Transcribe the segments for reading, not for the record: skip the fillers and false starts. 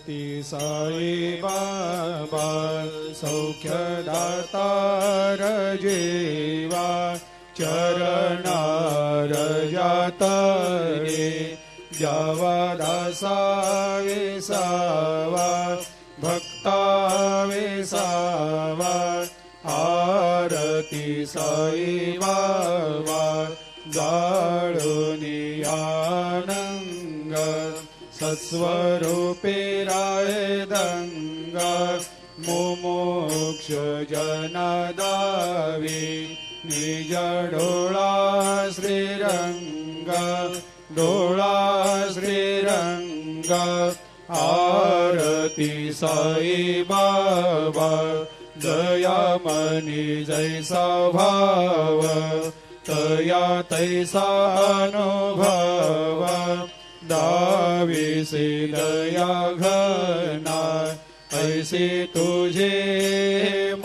ती साई बाबा सौख्यदातार जीवा चरणार जातरे जावा दासा विसावा भक्ता विसावा आरती साई बाबा जाळूनी आनंग सत्स्वरूपे राय दंग मुमुक्ष जनदावी निज डोळा श्रीरंग डोळा श्रीरंग आरती साई बाबा दयामनी जैसा भाव तया तैसा अनुभव दाविसे दया घना ऐसे तुझे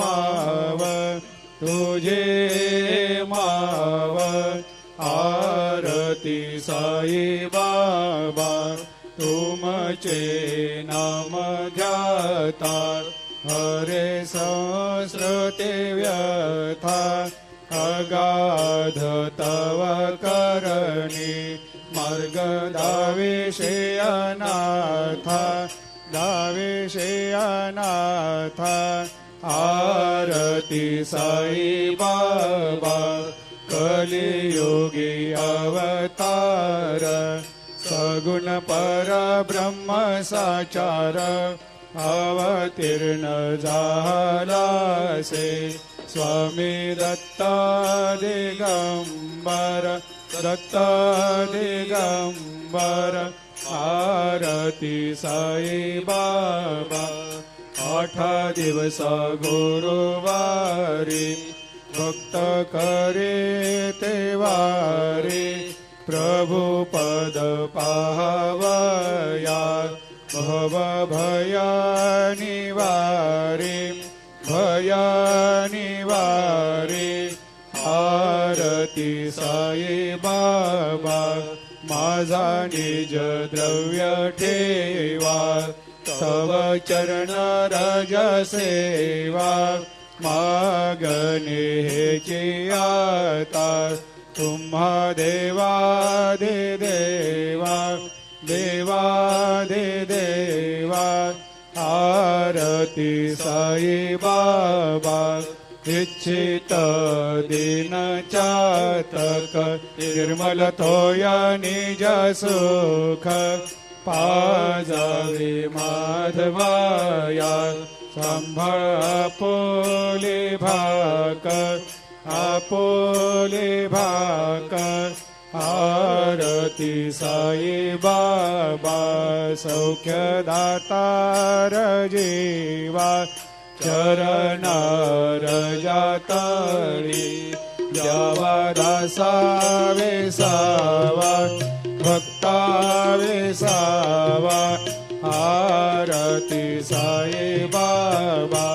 माव तुझे माव आरती साई बाबा तुमचे नाम ध्याता हरे संस्कृते व्यथा अगाध तव करणी मार्ग दाविषे अनाथा दाविषे अनाथा आरती साई बाबा कलियुगी अवतार सगुण परब्रह्म साचार अवतीर्ण झालासे स्वामी दत्ता दिगंबर दत्ता दिगंबर आरती साई बाबा 8 दिवस गुरुवारी भक्त करे तेवारी प्रभु पद पाहवया भव भया निवारी भया निवारी आरती साई बाबा माझा निज द्रव्य ठेवा तव चरण रज सेवा मागणे हेची आता तुम्हा देवादि देवा देवादि देवा आरती साई बाबा इच्छित दिन चातक निर्मल थोया निज सुख पाजावे माधवाया सांभाळ आपोले भाकर आरती साई बाबा सौख्यदातार जीवा चरणार जातळी द्यावा दासा विसावा भक्ता विसावा आरती साई बाबा